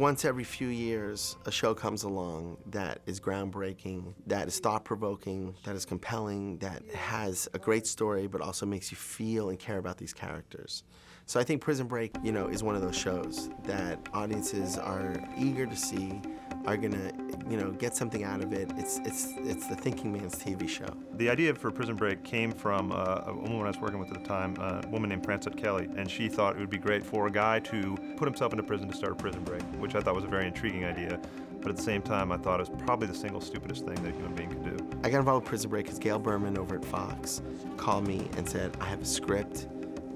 once every few years, a show comes along that is groundbreaking, that is thought-provoking, that is compelling, that has a great story, but also makes you feel and care about these characters. So I think Prison Break, is one of those shows that audiences are eager to see, are gonna, get something out of it. It's the thinking man's TV show. The idea for Prison Break came from a woman I was working with at the time, a woman named Frances Kelly, and she thought it would be great for a guy to put himself into prison to start a prison break, which I thought was a very intriguing idea. But at the same time, I thought it was probably the single stupidest thing that a human being could do. I got involved with Prison Break because Gail Berman over at Fox called me and said, I have a script.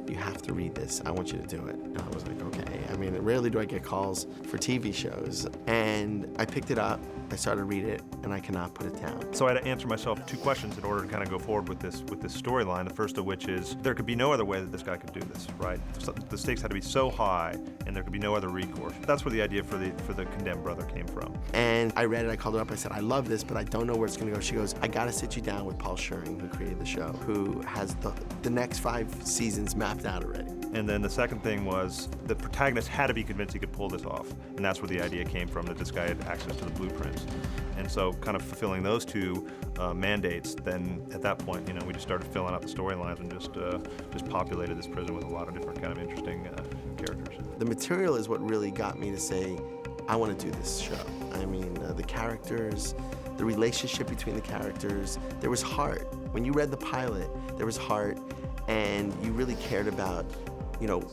You have to read this. I want you to do it. And I was like, okay. I mean, rarely do I get calls for TV shows. And I picked it up, I started to read it, and I cannot put it down. So I had to answer myself 2 questions in order to kind of go forward with this storyline. The first of which is, there could be no other way that this guy could do this, right? So the stakes had to be so high, and there could be no other recourse. That's where the idea for the condemned brother came from. And I read it, I called her up, I said, I love this, but I don't know where it's gonna go. She goes, I gotta sit you down with Paul Schering, who created the show, who has the next 5 seasons mapped out already. And then the second thing was the protagonist had to be convinced he could pull this off. And that's where the idea came from, that this guy had access to the blueprints. And so kind of fulfilling those 2 mandates, then at that point, we just started filling out the storylines and just populated this prison with a lot of different kind of interesting characters. The material is what really got me to say, I want to do this show. I mean, the characters, the relationship between the characters, there was heart. When you read the pilot, there was heart, and you really cared about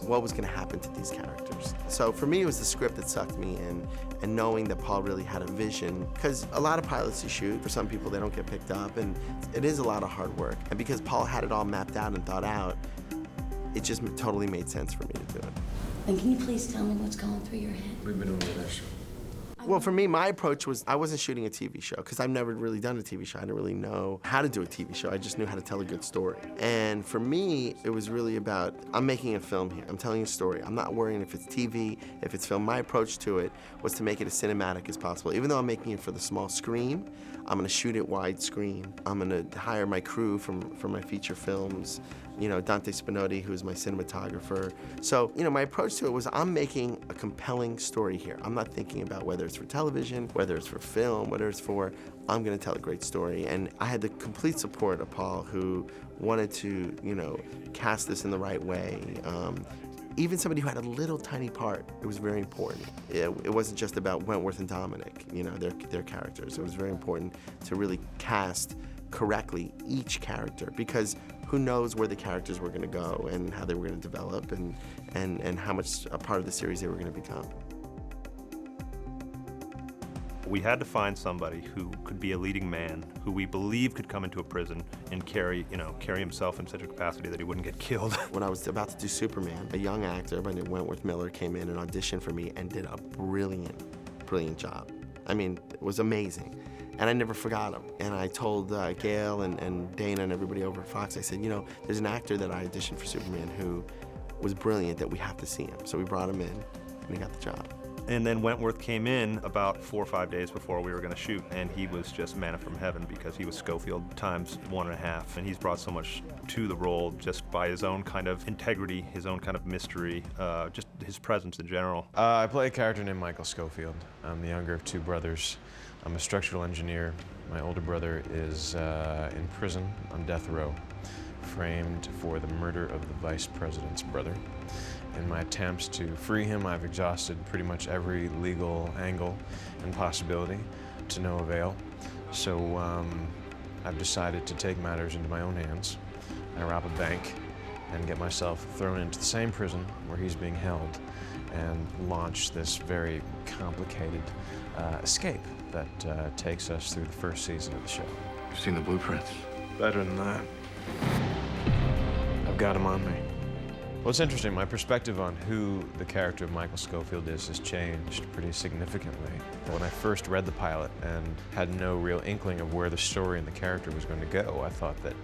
what was gonna happen to these characters. So for me, it was the script that sucked me in, and knowing that Paul really had a vision, because a lot of pilots you shoot, for some people they don't get picked up, and it is a lot of hard work. And because Paul had it all mapped out and thought out, it just totally made sense for me to do it. And can you please tell me what's going through your head? We've been over that show. Well, for me, my approach was I wasn't shooting a TV show because I've never really done a TV show. I didn't really know how to do a TV show. I just knew how to tell a good story. And for me, it was really about, I'm making a film here. I'm telling a story. I'm not worrying if it's TV, if it's film. My approach to it was to make it as cinematic as possible. Even though I'm making it for the small screen, I'm gonna shoot it widescreen. I'm gonna hire my crew from my feature films. Dante Spinotti, who's my cinematographer. So, my approach to it was I'm making a compelling story here. I'm not thinking about whether it's for television, whether it's for film, I'm gonna tell a great story. And I had the complete support of Paul, who wanted to, cast this in the right way. Even somebody who had a little tiny part, it was very important. It wasn't just about Wentworth and Dominic, their characters. It was very important to really cast correctly each character, because who knows where the characters were going to go and how they were going to develop and how much a part of the series they were going to become. We had to find somebody who could be a leading man, who we believe could come into a prison and carry himself in such a capacity that he wouldn't get killed. When I was about to do Superman, a young actor by the name of Wentworth Miller came in and auditioned for me and did a brilliant job. I mean, it was amazing. And I never forgot him. And I told Gail and Dana and everybody over at Fox, I said, there's an actor that I auditioned for Superman who was brilliant that we have to see him. So we brought him in and he got the job. And then Wentworth came in about 4 or 5 days before we were going to shoot, and he was just manna from heaven because he was Schofield times 1.5, and he's brought so much to the role just by his own kind of integrity, his own kind of mystery, just his presence in general. I play a character named Michael Schofield. I'm the younger of 2 brothers. I'm a structural engineer. My older brother is in prison on death row, framed for the murder of the vice president's brother. In my attempts to free him, I've exhausted pretty much every legal angle and possibility to no avail. So I've decided to take matters into my own hands. I rob a bank and get myself thrown into the same prison where he's being held and launch this very complicated escape that takes us through the first season of the show. You've seen the blueprints. Better than that. I've got him on me. Well, it's interesting. My perspective on who the character of Michael Schofield is has changed pretty significantly. When I first read the pilot and had no real inkling of where the story and the character was going to go, I thought that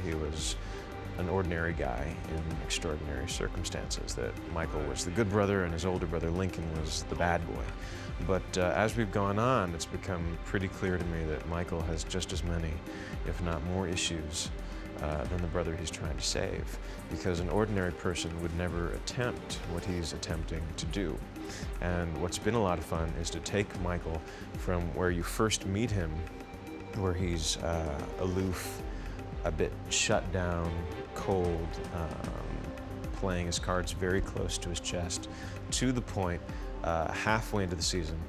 he was an ordinary guy in extraordinary circumstances, that Michael was the good brother and his older brother Lincoln was the bad boy. But as we've gone on, it's become pretty clear to me that Michael has just as many, if not more issues than the brother he's trying to save, because an ordinary person would never attempt what he's attempting to do. And what's been a lot of fun is to take Michael from where you first meet him, where he's aloof, a bit shut down, cold, playing his cards very close to his chest, to the point halfway into the season,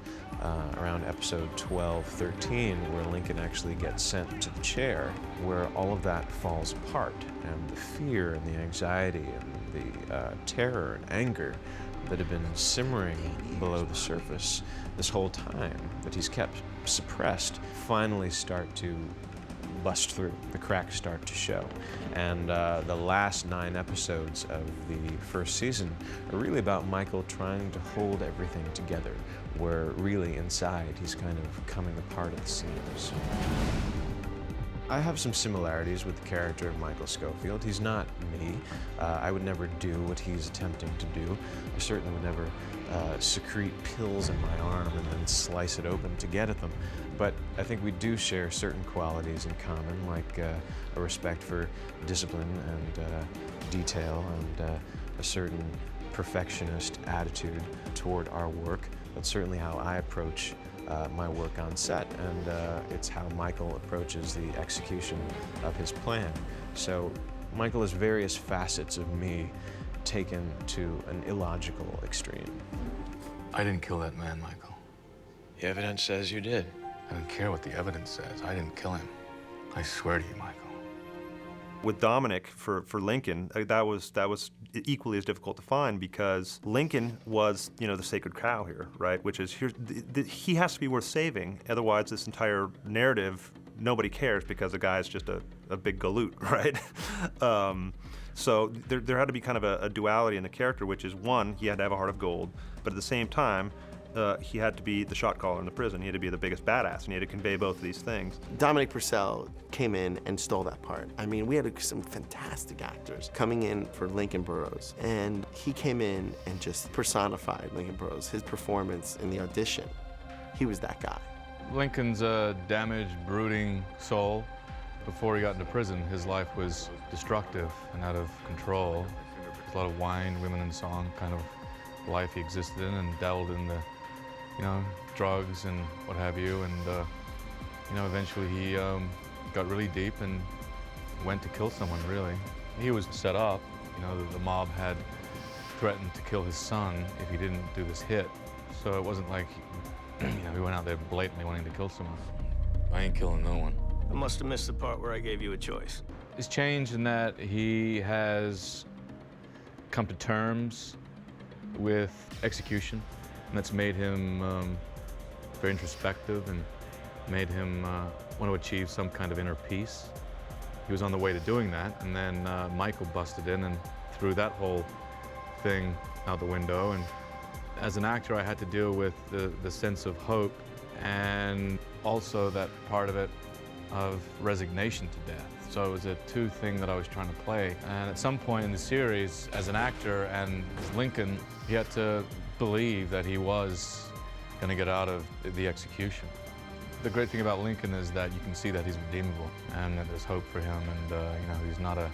around episode 12, 13, where Lincoln actually gets sent to the chair, where all of that falls apart, and the fear and the anxiety and the terror and anger that have been simmering below the surface this whole time, that he's kept suppressed, finally start to bust through. The cracks start to show. And the last 9 episodes of the first season are really about Michael trying to hold everything together, where really inside he's kind of coming apart at the seams. I have some similarities with the character of Michael Scofield. He's not me. I would never do what he's attempting to do. I certainly would never secrete pills in my arm and then slice it open to get at them. But I think we do share certain qualities in common, like a respect for discipline and detail, and a certain perfectionist attitude toward our work. That's certainly how I approach my work on set, and it's how Michael approaches the execution of his plan. So Michael has various facets of me taken to an illogical extreme. I didn't kill that man, Michael. The evidence says you did. I don't care what the evidence says. I didn't kill him. I swear to you, Michael. With Dominic, for Lincoln, that was equally as difficult to find, because Lincoln was, the sacred cow here, right? Which is, he has to be worth saving. Otherwise, this entire narrative, nobody cares, because the guy's just a big galoot, right? So there had to be kind of a duality in the character, which is, one, he had to have a heart of gold, but at the same time, he had to be the shot caller in the prison. He had to be the biggest badass, and he had to convey both of these things. Dominic Purcell came in and stole that part. I mean, we had some fantastic actors coming in for Lincoln Burrows, and he came in and just personified Lincoln Burrows. His performance in the audition, he was that guy. Lincoln's a damaged, brooding soul. Before he got into prison, his life was destructive and out of control. There's a lot of wine, women, and song kind of life he existed in, and dabbled in the drugs and what have you, and eventually he got really deep and went to kill someone, really. He was set up. The mob had threatened to kill his son if he didn't do this hit, so it wasn't like he went out there blatantly wanting to kill someone. I ain't killing no one. I must have missed the part where I gave you a choice. It's changed in that he has come to terms with execution, and that's made him very introspective and made him want to achieve some kind of inner peace. He was on the way to doing that, and then Michael busted in and threw that whole thing out the window. And as an actor, I had to deal with the sense of hope, and also that part of it of resignation to death. So it was a two-thing that I was trying to play. And at some point in the series, as an actor and as Lincoln, he had to believe that he was going to get out of the execution. The great thing about Lincoln is that you can see that he's redeemable, and that there's hope for him, and he's not a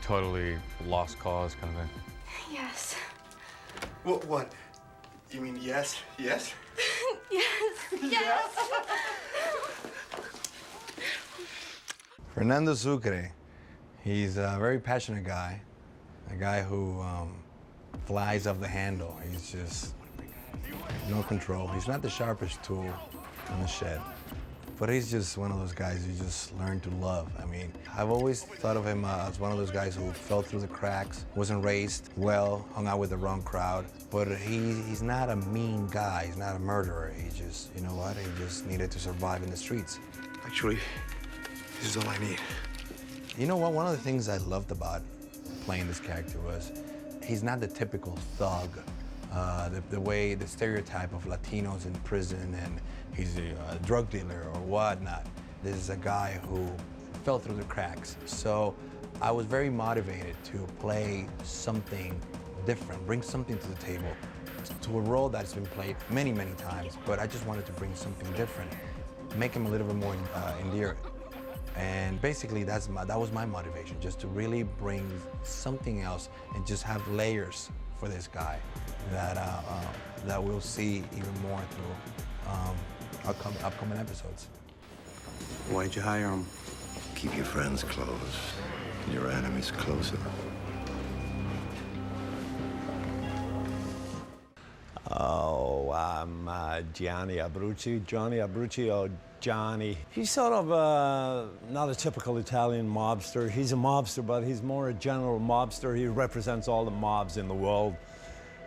totally lost cause kind of thing. Yes. What? You mean yes? Yes? Yes. Yes. Fernando Sucre, he's a very passionate guy, a guy who flies off the handle. He's just no control. He's not the sharpest tool in the shed, but he's just one of those guys you just learn to love. I mean, I've always thought of him as one of those guys who fell through the cracks, wasn't raised well, hung out with the wrong crowd, but he's not a mean guy. He's not a murderer. He just, he just needed to survive in the streets. Actually, this is all I need. You know what? One of the things I loved about playing this character was he's not the typical thug, the stereotype of Latinos in prison, and he's a drug dealer or whatnot. This is a guy who fell through the cracks. So I was very motivated to play something different, bring something to the table, to a role that's been played many, many times, but I just wanted to bring something different, make him a little bit more endearing. And basically that was my motivation, just to really bring something else and just have layers for this guy that we'll see even more through upcoming episodes. Why'd you hire him? Keep your friends close, your enemies closer. Oh, I'm Johnny Abruzzi, or Johnny. He's sort of not a typical Italian mobster. He's a mobster, but he's more a general mobster. He represents all the mobs in the world,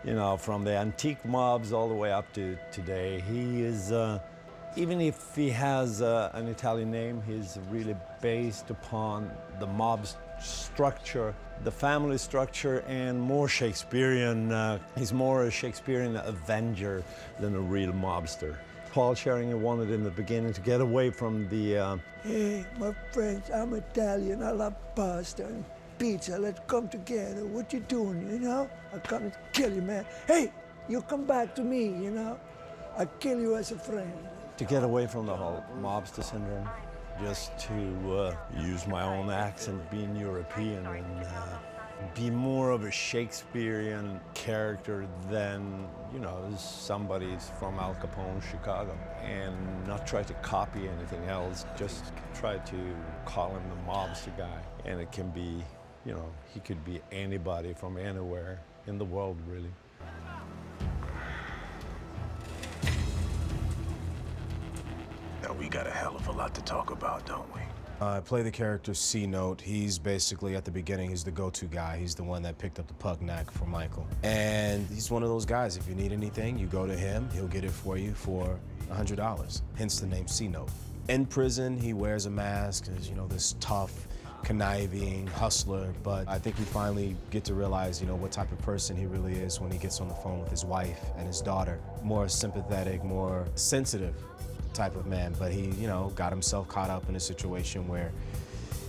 you know, from the antique mobs all the way up to today. He is, even if he has an Italian name, he's really based upon the mob's structure, the family structure, and more Shakespearean. He's more a Shakespearean avenger than a real mobster. Paul Sheridan wanted in the beginning to get away from the, hey, my friends, I'm Italian, I love pasta and pizza, let's come together. What you doing, you know? I'll come to kill you, man. Hey, you come back to me, you know? I'll kill you as a friend. To get away from the whole mobster syndrome, just to use my own accent, being European, and be more of a Shakespearean character than, you know, somebody's from Al Capone, Chicago, and not try to copy anything else, just try to call him the mobster guy. And it can be, you know, he could be anybody from anywhere in the world, really. Now, we got a hell of a lot to talk about, don't we? I play the character C-Note. He's basically, at the beginning, he's the go-to guy. He's the one that picked up the pug knack for Michael. And he's one of those guys, if you need anything, you go to him, he'll get it for you for $100, hence the name C-Note. In prison, he wears a mask as, you know, this tough, conniving hustler, but I think we finally get to realize, you know, what type of person he really is when he gets on the phone with his wife and his daughter. More sympathetic, more sensitive type of man, but he, you know, got himself caught up in a situation where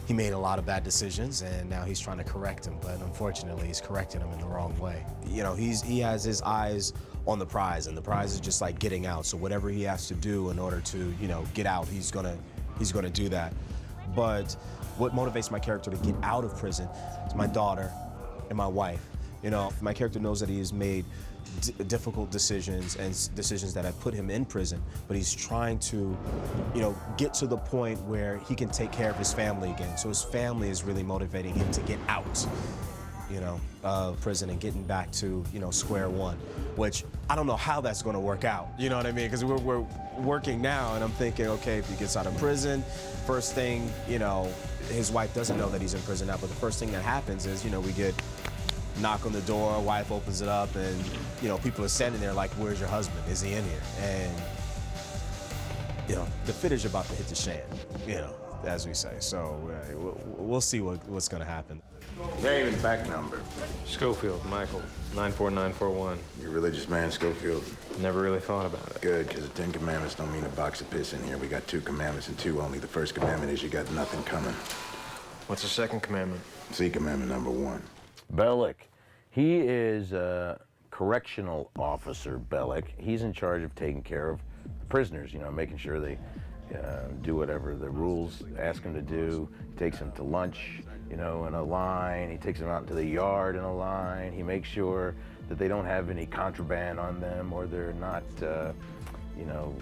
he made a lot of bad decisions, and now he's trying to correct them, but unfortunately he's correcting them in the wrong way. You know, he has his eyes on the prize, and the prize is just like getting out, so whatever he has to do in order to, you know, get out, he's gonna do that. But what motivates my character to get out of prison is my daughter and my wife. You know, my character knows that he has made difficult decisions and decisions that have put him in prison, but he's trying to, you know, get to the point where he can take care of his family again. So his family is really motivating him to get out, you know, of prison and getting back to, you know, square one, which I don't know how that's going to work out. You know what I mean? Because we're working now, and I'm thinking, okay, if he gets out of prison, first thing, you know, his wife doesn't know that he's in prison now, but the first thing that happens is, you know, we get knock on the door, wife opens it up, and, you know, people are standing there like, where's your husband? Is he in here? And, you know, the footage about to hit the fan, you know, as we say. So we'll see what's going to happen. Name and back number. Schofield, Michael, 94941. You a religious man, Schofield? Never really thought about it. Good, because the 10 Commandments don't mean a box of piss in here. We got 2 commandments and 2 only. The first commandment is you got nothing coming. What's the second commandment? See commandment number 1. Bellick. He is a correctional officer, Bellick. He's in charge of taking care of prisoners, you know, making sure they do whatever the rules ask him to do. He takes them to lunch, you know, in a line. He takes them out into the yard in a line. He makes sure that they don't have any contraband on them, or they're not, you know,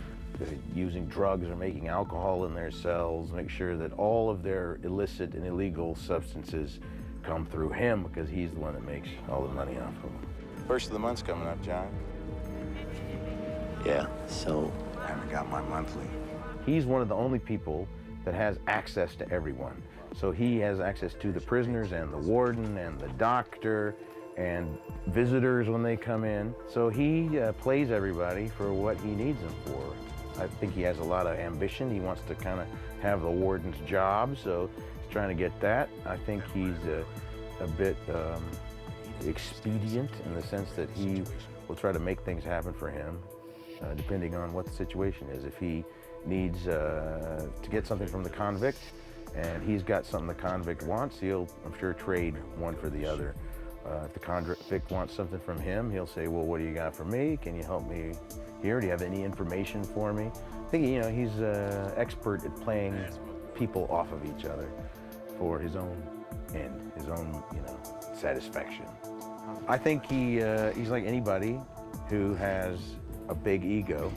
using drugs or making alcohol in their cells. Make sure that all of their illicit and illegal substances come through him, because he's the one that makes all the money off of them. First of the month's coming up, John. Yeah, so I haven't got my monthly. he's one of the only people that has access to everyone. So he has access to the prisoners and the warden and the doctor and visitors when they come in. So he plays everybody for what he needs them for. I think he has a lot of ambition. He wants to kind of have the warden's job, so he's trying to get that. I think he's a bit expedient in the sense that he will try to make things happen for him, depending on what the situation is. If he needs to get something from the convict and he's got something the convict wants, he'll, I'm sure, trade one for the other. If the convict wants something from him, he'll say, well, what do you got for me? Can you help me here? Do you have any information for me? I think, you know, he's expert at playing people off of each other for his own end, his own, satisfaction. I think he's like anybody who has a big ego.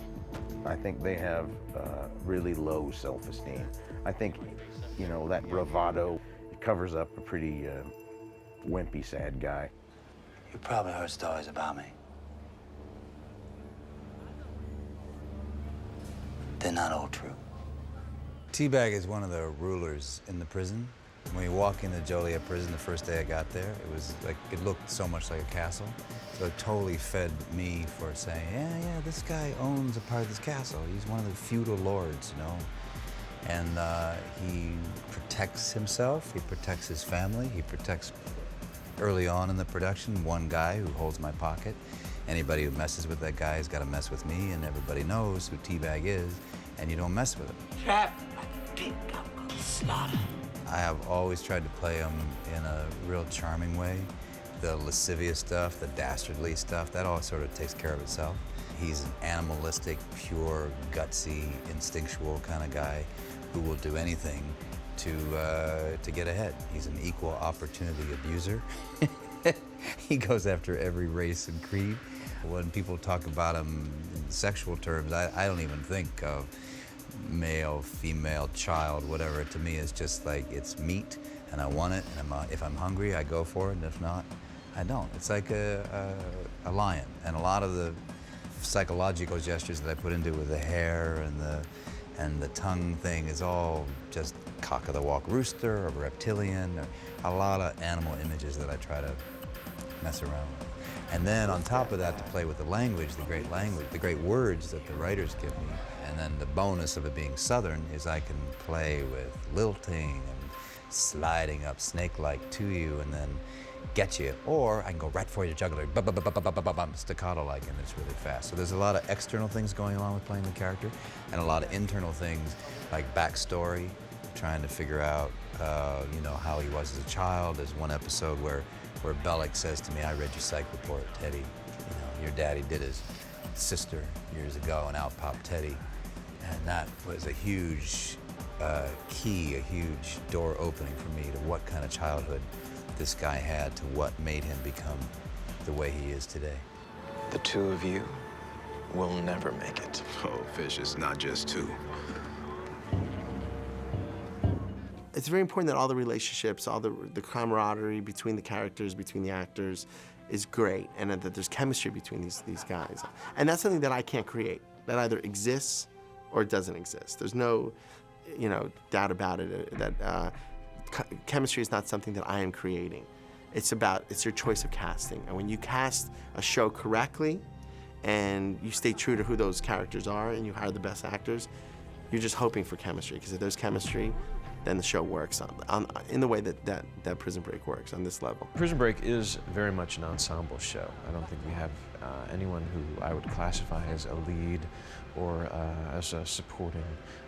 I think they have really low self-esteem. I think, that bravado covers up a pretty wimpy, sad guy. You probably heard stories about me. They're not all true. Teabag is one of the rulers in the prison. When you walk into Joliet prison the first day I got there, it was like, it looked so much like a castle. So it totally fed me for saying, yeah, this guy owns a part of this castle. He's one of the feudal lords, And he protects himself, he protects his family, he protects, early on in the production, one guy who holds my pocket. Anybody who messes with that guy has got to mess with me, and everybody knows who Teabag is, and you don't mess with him. Cap, pick up slaughter. I have always tried to play him in a real charming way. The lascivious stuff, the dastardly stuff, that all sort of takes care of itself. He's an animalistic, pure, gutsy, instinctual kind of guy who will do anything to get ahead. He's an equal opportunity abuser. He goes after every race and creed. When people talk about him in sexual terms, I don't even think of male, female, child, whatever. To me, it's just like, it's meat, and I want it, and if I'm hungry, I go for it, and if not, I don't. It's like a lion, and a lot of the psychological gestures that I put into it with the hair and the tongue thing is all just cock-of-the-walk rooster or reptilian, or a lot of animal images that I try to mess around with. And then on top of that, to play with the language, the great words that the writers give me. And then the bonus of it being Southern is I can play with lilting and sliding up snake-like to you and then get you. Or I can go right for you, jugular, staccato-like, and it's really fast. So there's a lot of external things going along with playing the character, and a lot of internal things like backstory, trying to figure out, how he was as a child. There's one episode where Bellick says to me, I read your psych report, Teddy. Your daddy did his sister years ago, and out popped Teddy. And that was a huge key, a huge door opening for me to what kind of childhood this guy had, to what made him become the way he is today. The two of you will never make it. Oh, Fish, it's not just two. It's very important that all the relationships, all the camaraderie between the characters, between the actors, is great, and that there's chemistry between these guys. And that's something that I can't create. That either exists or it doesn't exist. There's no, doubt about it. That chemistry is not something that I am creating. It's your choice of casting. And when you cast a show correctly, and you stay true to who those characters are, and you hire the best actors, you're just hoping for chemistry. Because if there's chemistry, then the show works in the way that Prison Break works on this level. Prison Break is very much an ensemble show. I don't think we have anyone who I would classify as a lead or as a supporting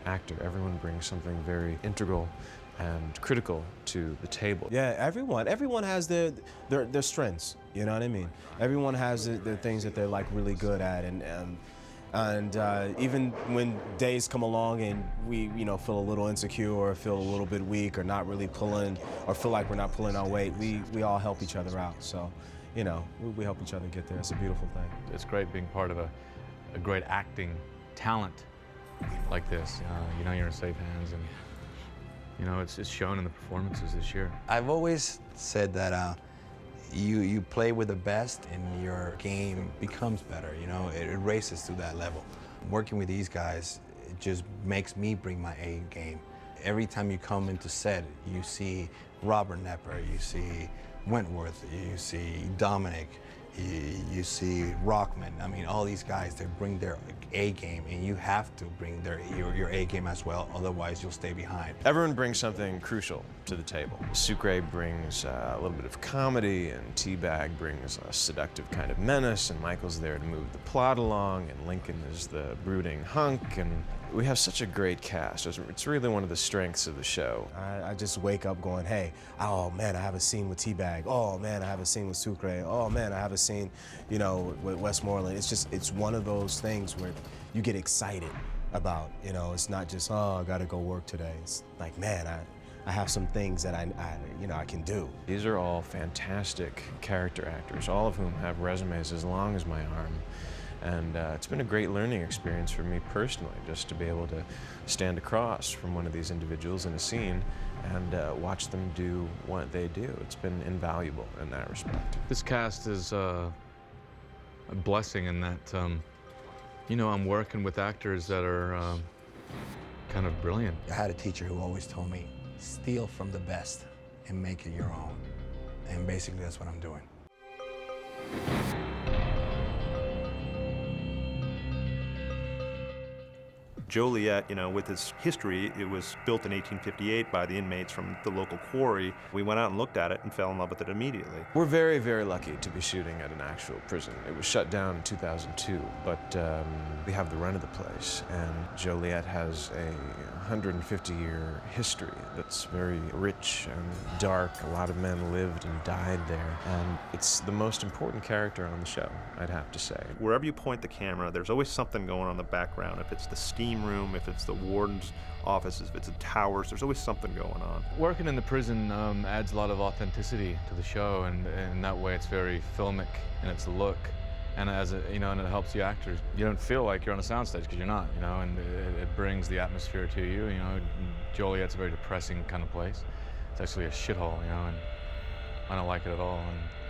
actor. Everyone brings something very integral and critical to the table. Yeah, everyone has their strengths, you know what I mean? Everyone has the things that they're like really good at, and even when days come along and we, feel a little insecure or feel a little bit weak or not really pulling, or feel like we're not pulling our weight, we all help each other out. So, we help each other get there. It's a beautiful thing. It's great being part of a great acting talent like this. You're in safe hands, and it's shown in the performances this year. I've always said that you play with the best and your game becomes better, it races to that level. Working with these guys, it just makes me bring my A game. Every time you come into set, you see Robert Nepper, you see Wentworth, you see Dominic, you see Rockman. I mean, all these guys, they bring their A game, and you have to bring your A game as well, otherwise you'll stay behind. Everyone brings something crucial to the table. Sucre brings a little bit of comedy, and Teabag brings a seductive kind of menace, and Michael's there to move the plot along, and Lincoln is the brooding hunk, and we have such a great cast. It's really one of the strengths of the show. I just wake up going, hey, oh man, I have a scene with Teabag. Oh man, I have a scene with Sucre. Oh man, I have a scene, with Westmoreland. It's one of those things where you get excited about. You know, it's not just, oh, I gotta go work today. It's like, man, I have some things that I can do. These are all fantastic character actors, all of whom have resumes as long as my arm. And it's been a great learning experience for me personally, just to be able to stand across from one of these individuals in a scene and watch them do what they do. It's been invaluable in that respect. This cast is a blessing in that, you know, I'm working with actors that are kind of brilliant. I had a teacher who always told me, steal from the best and make it your own. And basically that's what I'm doing. Joliet, you know, with its history, it was built in 1858 by the inmates from the local quarry. We went out and looked at it and fell in love with it immediately. We're very, very lucky to be shooting at an actual prison. It was shut down in 2002, but we have the run of the place, and Joliet has a 150-year history that's very rich and dark. A lot of men lived and died there, and it's the most important character on the show, I'd have to say. Wherever you point the camera, there's always something going on in the background. If it's the steam room, if it's the warden's office, if it's the towers, there's always something going on. Working in the prison adds a lot of authenticity to the show, and in that way it's very filmic in its look. And you know, and it helps you actors. You don't feel like you're on a soundstage because you're not, you know, and it brings the atmosphere to you. You know, Joliet's a very depressing kind of place. It's actually a shithole, you know, and I don't like it at all.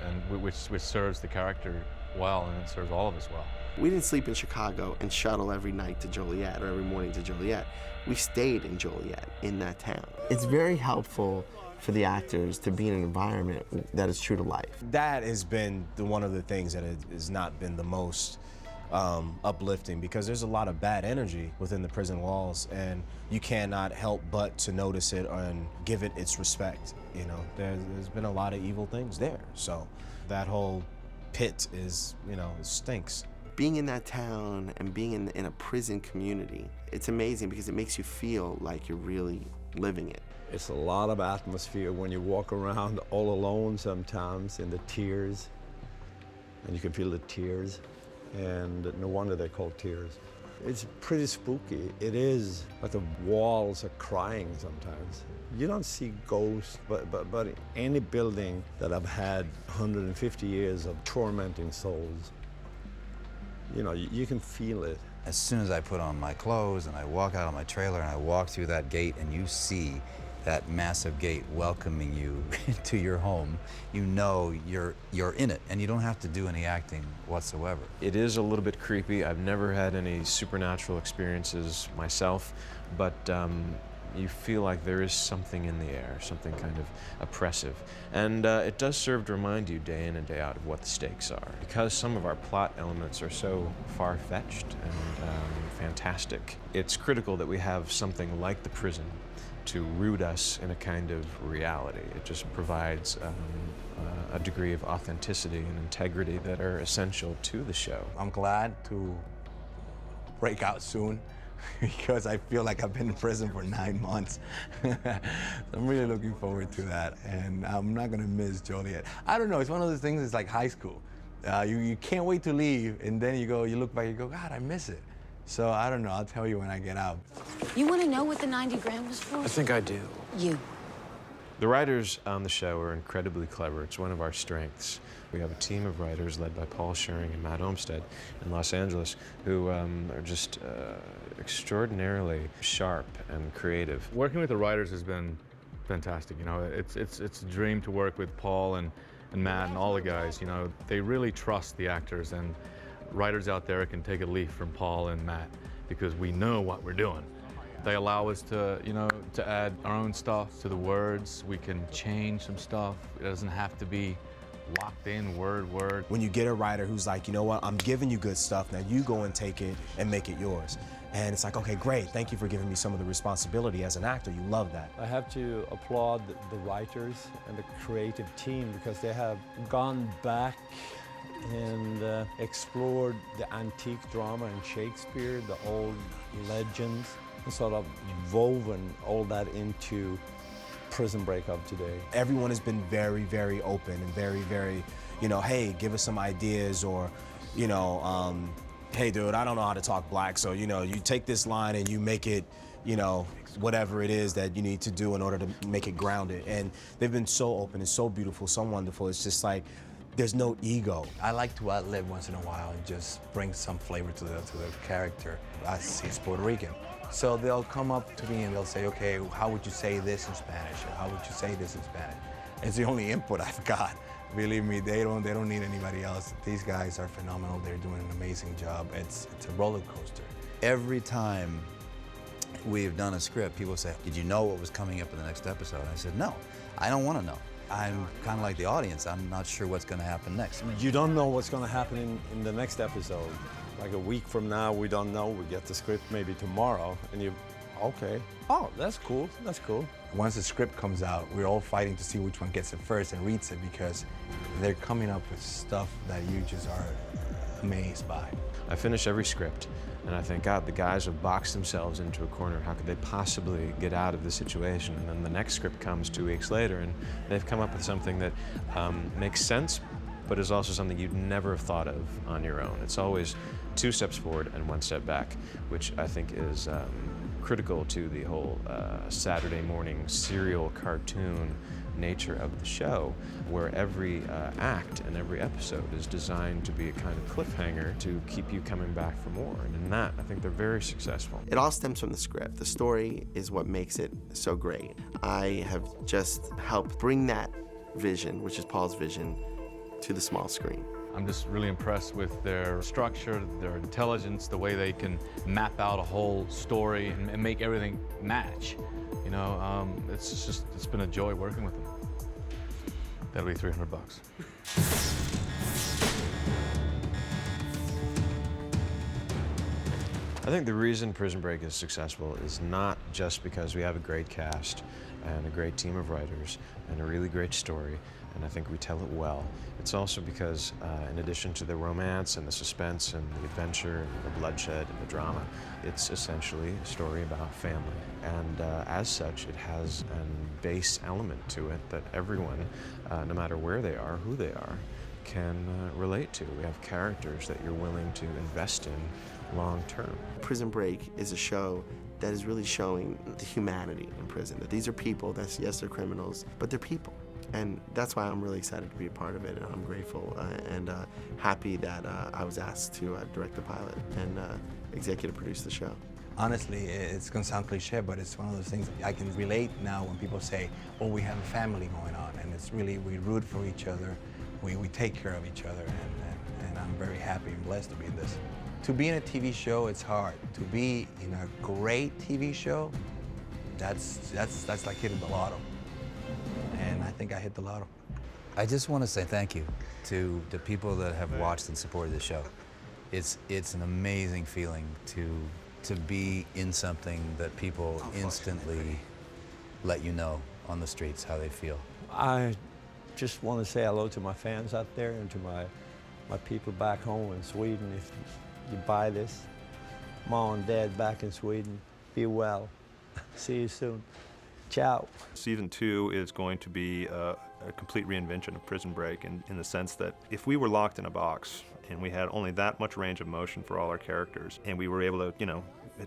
And which serves the character well, and it serves all of us well. We didn't sleep in Chicago and shuttle every night to Joliet or every morning to Joliet. We stayed in Joliet, in that town. It's very helpful for the actors to be in an environment that is true to life. That has been one of the things that has not been the most uplifting, because there's a lot of bad energy within the prison walls, and you cannot help but to notice it and give it its respect. You know, there's been a lot of evil things there, so that whole pit is, you know, it stinks. Being in that town and being in a prison community, it's amazing because it makes you feel like you're really living it. It's a lot of atmosphere when you walk around all alone sometimes in the tears, and you can feel the tears, and no wonder they're called tears. It's pretty spooky. It is, like the walls are crying sometimes. You don't see ghosts, but in any building that have had 150 years of tormenting souls, you know, you can feel it. As soon as I put on my clothes and I walk out of my trailer and I walk through that gate and you see that massive gate welcoming you to your home, you know you're in it, and you don't have to do any acting whatsoever. It is a little bit creepy. I've never had any supernatural experiences myself, but you feel like there is something in the air, something kind of oppressive. And it does serve to remind you day in and day out of what the stakes are. Because some of our plot elements are so far-fetched and fantastic, it's critical that we have something like the prison to root us in a kind of reality. It just provides a degree of authenticity and integrity that are essential to the show. I'm glad to break out soon because I feel like I've been in prison for 9 months. I'm really looking forward to that, and I'm not gonna miss Joliet. I don't know, it's one of those things, it's like high school. You can't wait to leave, and then you look back, you go, God, I miss it. So I don't know, I'll tell you when I get out. You want to know what the 90 grand was for? I think I do. You. The writers on the show are incredibly clever. It's one of our strengths. We have a team of writers led by Paul Schering and Matt Olmstead in Los Angeles who are just extraordinarily sharp and creative. Working with the writers has been fantastic. You know, it's a dream to work with Paul and Matt and all the guys. You know, they really trust the actors, and writers out there can take a leaf from Paul and Matt because we know what we're doing. They allow us to, you know, to add our own stuff to the words. We can change some stuff. It doesn't have to be locked in word. When you get a writer who's like, you know what, I'm giving you good stuff, now you go and take it and make it yours. And it's like, okay, great, thank you for giving me some of the responsibility as an actor. You love that. I have to applaud the writers and the creative team because they have gone back and explored the antique drama in Shakespeare, the old legends, and sort of woven all that into Prison Break of today. Everyone has been very, very open and very, very, you know, hey, give us some ideas, or, you know, hey, dude, I don't know how to talk black, so, you take this line and you make it, whatever it is that you need to do in order to make it grounded. And they've been so open and so beautiful, so wonderful. It's just like, there's no ego. I like to ad-lib once in a while and just bring some flavor to the character. He's Puerto Rican. So they'll come up to me and they'll say, okay, how would you say this in Spanish? Or how would you say this in Spanish? It's the only input I've got. Believe me, they don't need anybody else. These guys are phenomenal. They're doing an amazing job. It's a roller coaster. Every time we've done a script, people say, did you know what was coming up in the next episode? I said, no, I don't want to know. I'm kind of like the audience. I'm not sure what's going to happen next. You don't know what's going to happen in the next episode. Like a week from now, we don't know. We get the script maybe tomorrow, and okay. Oh, that's cool, that's cool. Once the script comes out, we're all fighting to see which one gets it first and reads it, because they're coming up with stuff that you just are amazed by. I finish every script, and I think, God, the guys have boxed themselves into a corner. How could they possibly get out of this situation? And then the next script comes 2 weeks later, and they've come up with something that makes sense, but is also something you'd never have thought of on your own. It's always 2 steps forward and 1 step back, which I think is critical to the whole Saturday morning serial cartoon nature of the show, where every act and every episode is designed to be a kind of cliffhanger to keep you coming back for more. And in that, I think they're very successful. It all stems from the script. The story is what makes it so great. I have just helped bring that vision, which is Paul's vision, to the small screen. I'm just really impressed with their structure, their intelligence, the way they can map out a whole story and make everything match. It's been a joy working with them. That'll be $300. I think the reason Prison Break is successful is not just because we have a great cast and a great team of writers and a really great story, and I think we tell it well. It's also because, in addition to the romance and the suspense and the adventure and the bloodshed and the drama, it's essentially a story about family. And as such, it has a base element to it that everyone, no matter where they are, who they are, can relate to. We have characters that you're willing to invest in long term. Prison Break is a show that is really showing the humanity in prison, that these are people, yes, they're criminals, but they're people. And that's why I'm really excited to be a part of it, and I'm grateful and happy that I was asked to direct the pilot and executive produce the show. Honestly, it's gonna sound cliche, but it's one of those things I can relate now when people say, oh, we have a family going on, and it's really, we root for each other, we take care of each other, and I'm very happy and blessed to be in this. To be in a TV show, it's hard. To be in a great TV show, that's like hitting the lotto. And I think I hit the lotto. I just want to say thank you to the people that have watched and supported the show. It's an amazing feeling to be in something that people instantly let you know on the streets how they feel. I just want to say hello to my fans out there and to my people back home in Sweden. If you buy this, Mom and Dad back in Sweden, be well. See you soon. Ciao. Season 2 is going to be a complete reinvention of Prison Break in the sense that if we were locked in a box and we had only that much range of motion for all our characters and we were able to,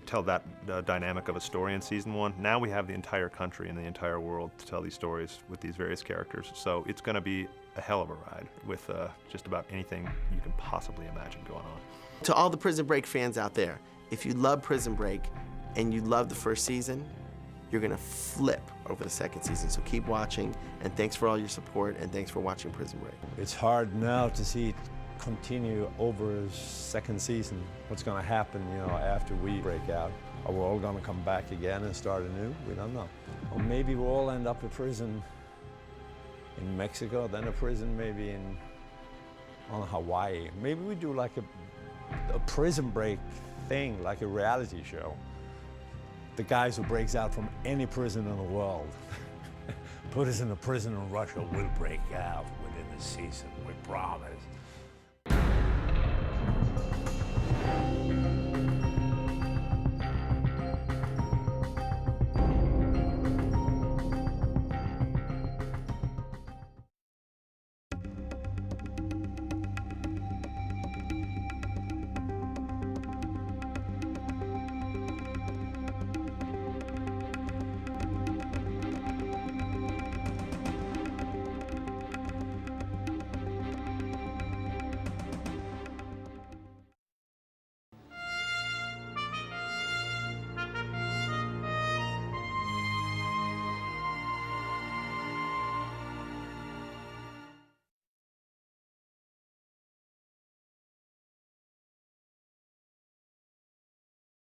tell that dynamic of a story in Season 1, now we have the entire country and the entire world to tell these stories with these various characters. So it's going to be a hell of a ride with just about anything you can possibly imagine going on. To all the Prison Break fans out there, if you love Prison Break and you love the first season, you're gonna flip over the second season. So keep watching, and thanks for all your support, and thanks for watching Prison Break. It's hard now to see it continue over a second season. What's gonna happen, after we break out? Are we all gonna come back again and start anew? We don't know. Or maybe we'll all end up in prison in Mexico, then a prison maybe on Hawaii. Maybe we do like a Prison Break thing, like a reality show. The guys who breaks out from any prison in the world. Put us in a prison in Russia, we'll break out within a season, we promise.